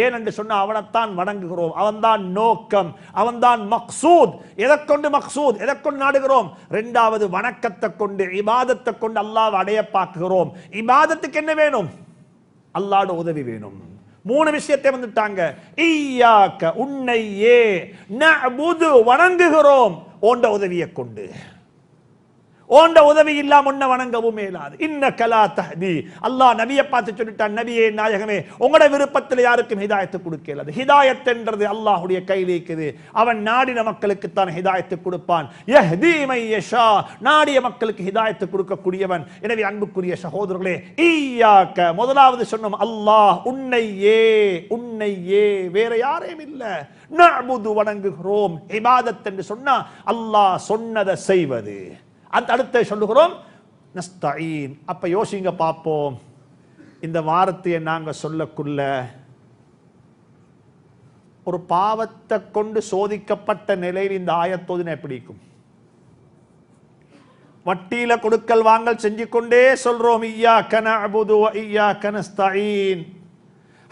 ஏனென்று சொன்னால் அவனைத்தான் வணங்குகிறோம், அவன்தான் நோக்கம், அவன்தான் மக்சூத். எதைக்கொண்டு மக்சூத், எதைக்கொண்டு நாடுகிறோம்? இரண்டாவது வணக்கத்தை கொண்டு, இபாதத்தை கொண்டு அல்லாஹ்வை அடைய பார்க்கிறோம். இபாதத்துக்கு என்ன வேணும்? அல்லாஹ்வுடைய உதவி வேணும். மூணு விஷயத்தை வந்துட்டாங்க. இய்யாக உன்னையே, நஅபுது வணங்குகிறோம் ஓண்ட உதவியை கொண்டு. ஓண்ட உதவி இல்லாம உன்னை வணங்கவும் மேலாது. இன்னக லா தஹ்தி, அல்லாஹ் நபியை பார்த்து சொல்லிட்டான், நபியே நாயகமே உங்களோட விருப்பத்தில் யாருக்கும் ஹிதாயத்து கொடுக்கலாது. ஹிதாயத் என்றது அல்லாஹ்வுடைய கையில் இருக்குது. அவன் நாடின மக்களுக்கு தான் ஹிதாயத்து கொடுப்பான். யஹ்தி மை யஷா, நாடிய மக்களுக்கு ஹிதாயத்து கொடுக்கக்கூடியவன். எனவே அன்புக்குரிய சகோதரர்களே, இய்யாக முதலாவது சொன்னோம், அல்லாஹ் உன்னையே, உன்னையே வேற யாரையும் இல்ல. நஅபுது வணங்குகிறோம். இபாதத் என்று சொன்னா அல்லாஹ் சொன்னதை செய்வது. அடுத்த சொல்லுகிறோம் நஸ்தஈன். அப்ப யோசிங்க பார்ப்போம், இந்த வார்த்தையை நாங்க சொல்லக்குள்ள ஒரு பாவத்தை கொண்டு சோதிக்கப்பட்ட நிலையில் இந்த ஆயத்தோதுன எப்படி இருக்கும்? வட்டியில கொடுக்கல் வாங்கல் செஞ்சு கொண்டே சொல்றோம் இய்யாக நஅபுது வ இய்யாக நஸ்தஈன்.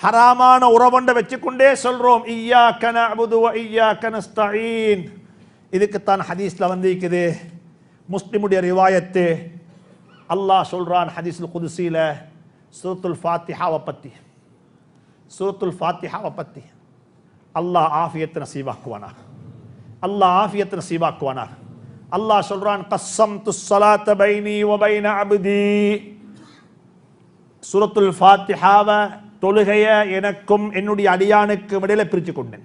ஹராமான உறவொண்ட வச்சுக்கொண்டே சொல்றோம் இய்யாக நஅபுது வ இய்யாக நஸ்தஈன். இதுக்குத்தான் ஹதீஸ்ல வந்திருக்குது, முஸ்லிமுடைய ரிவாயத்து. அல்லாஹ் சொல்றான் ஹதீஸுல் குதுஸில, சூரத்துல் ஃபாத்திஹாவை பத்தி, சூரத்துல் ஃபாத்திஹாவை பத்தி, அல்லாஹ் ஆஃபியத் நசீபாக்குவானா, அல்லாஹ் ஆஃபியத் நசீபாக்குவானா. அல்லாஹ் சொல்றான் கஸ்ஸம்து ஸலாத பைனி வ பைன அப்தி. சூரத்துல் ஃபாத்திஹாவை, தொழுகைய எனக்கும் என்னுடைய அடியானுக்கு இடையில பிரித்து கொண்டேன்.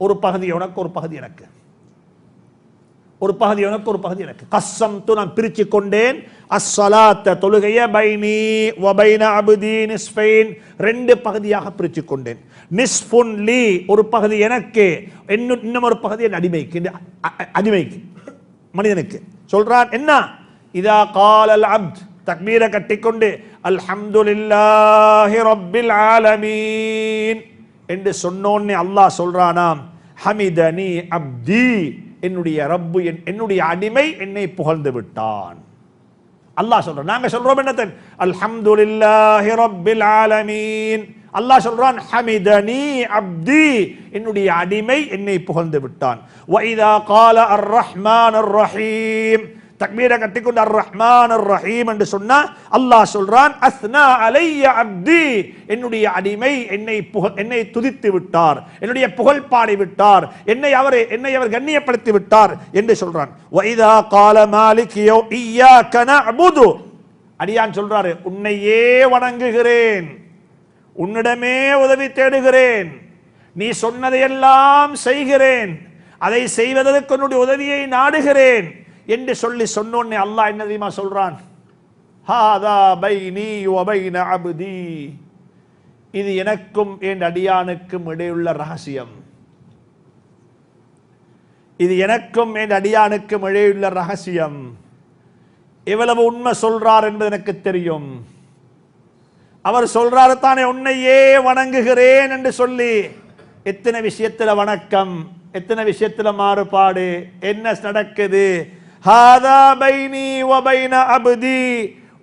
ஒரு பகுதி உனக்கு, ஒரு பகுதி எனக்கு, ஒரு பகுதி உனக்கு, ஒரு பகுதி எனக்கு. கஸ்ஸம்து நான் பிரித்து கொண்டேன். அஸ்ஸலாத்த தொழுகைய பைனி வ பைன அப்தி நிஸ்ஃபைன், ரெண்டு பகுதியாக பிரித்து கொண்டேன். நிஸ்ஃபுன் லி, ஒரு பகுதி எனக்கு, இன்னும் ஒரு பகுதி என் அடிமைக்கு, அடிமைக்கு மனிதனுக்கு. சொல்றான் என்ன? இதா காலல் அப்த், தக்பீரை கட்டிக்கொண்டு அல்ஹம்துலில்லாஹி ரப்பில் ஆலமீன் என்று சொன்னோன்னே அல்லாஹ் சொல்றானாம், ஹமிதனி அப்தி, என்னுடைய ரப்பு, என்னுடைய அடிமை என்னை புகழ்ந்து விட்டான். அல்லாஹ் சொல்றான். நாங்க சொல்றோம் என்னத்தன்? அல்ஹம்துலில்லாஹி ரப்பில் ஆலமீன். அல்லாஹ் சொல்றான் ஹமிதனி அப்தி, என்னுடைய அடிமை என்னை புகழ்ந்து விட்டான். வ இதா கால அர் ரஹ்மான் அர் ரஹீம், தக்பீரை கட்டிக்கொண்டு அர் ரஹ்மான் அர் ரஹீம் என்று சொன்னா அல்லாஹ் சொல்றான் அஸ்னா அலைய அப்தி, என்னுடைய அடிமை என்னை துதித்து விட்டார், என்னுடைய புகழ் பாடி விட்டார், என்னை அவர் கண்ணியப்படுத்தி விட்டார் என்று சொல்றான். வைதா கால மாலிக் இய்யாக நஅபுது, அடியான் சொல்றாரு உன்னையே வணங்குகிறேன், உன்னிடமே உதவி தேடுகிறேன், நீ சொன்னதையெல்லாம் செய்கிறேன், அதை செய்வதற்கு உன்னுடைய உதவியை நாடுகிறேன் என்று சொல்லி சொன்னோன்னே அல்லாஹ் என்ன தெரியுமா சொல்றான்? ஹாதா பைனி வ பைன அப்தி, இது எனக்கும் என் அடியானுக்கும் இடையுள்ள ரகசியம், இது எனக்கும் என் அடியானுக்கும் இடையுள்ள ரகசியம். எவ்வளவு உண்மை சொல்றார் என்பது எனக்கு தெரியும். அவர் சொல்றாரு தானே உன்னையே வணங்குகிறேன் என்று சொல்லி, எத்தனை விஷயத்துல வணக்கம், எத்தனை விஷயத்துல மாறுபாடு, என்ன நடக்குது? ஹாதா பைனி வ பைன அப்தி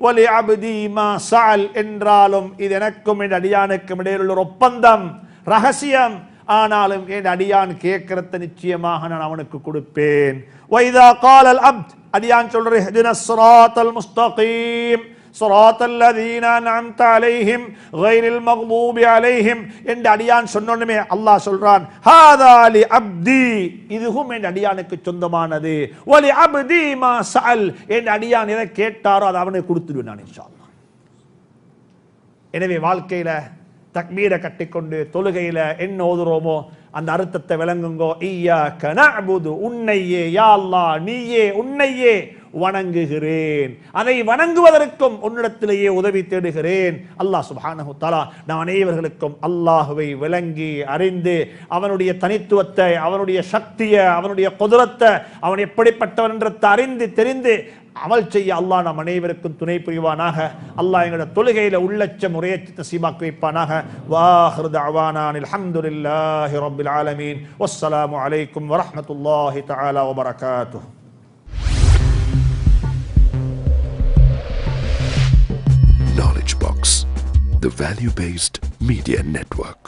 வலி அப்தி மா சஅல் என்றாலும் இது எனக்கும் என் அடியானுக்கும் இடையில் உள்ள ஒரு ஒப்பந்தம், ரகசியம். ஆனாலும் என் அடியான் கேட்கிறத நிச்சயமாக நான் அவனுக்கு கொடுப்பேன். வைதா காலல் அப்த், அடியான் சொல்ற இஹ்தினஸ் ஸிராத்தல் முஸ்தகீம் ஸிராத்தல் லதீன அன்அம்த அலைஹிம் கைரில் மக்தூபி அலைஹிம் என்று அடியான் சொன்னோனே அல்லாஹ் சொல்றான் ஹாதா லி அப்தி, இதுவும் என் அடியானுக்கு சொந்தமானது. வலி அப்தி மா சஅல், என் அடியான் எதை கேட்டாரோ அதை அவனுக்கு கொடுத்துடுவேன் நான் இன்ஷா அல்லாஹ். எனவே வாழ்க்கையில தக்பீரை கட்டிக்கொண்டு தொழுகையில என்ன ஓதுறோமோ அந்த அர்த்தத்தை விளங்குங்கோ. இய்யாக நஅபுது, உன்னையே யா அல்லாஹ், நீயே உன்னையே வணங்குகிறேன், அதை வணங்குவதற்கும் உன்னிடத்திலேயே உதவி தேடுகிறேன். அல்லாஹ் சுப்ஹானஹு தஆலா நம் அனைவர்களுக்கும் அல்லாஹ்வை விளங்கி அறிந்து அவனுடைய தனித்துவத்தை, அவனுடைய சக்தியை, அவனுடைய குதிரத்தை, அவன் எப்படிப்பட்டவன் என்றதை அறிந்து தெரிந்து அமல் செய்ய அல்லாஹ் நம் அனைவருக்கும் துணை புரிவானாக. அல்லாஹ் எங்களுடைய தொழுகையில உள்ளச்ச முறையற்ற நசீபாக்கி வைப்பானாக. வாஹிரு தஅவானா அல்ஹம்துலில்லாஹி ரப்பில் ஆலமீன். வஸ்ஸலாமு அலைக்கும் வரஹ்மத்துல்லாஹி தஆலா வபரகாத்துஹு. Knowledge Box, the value-based media network.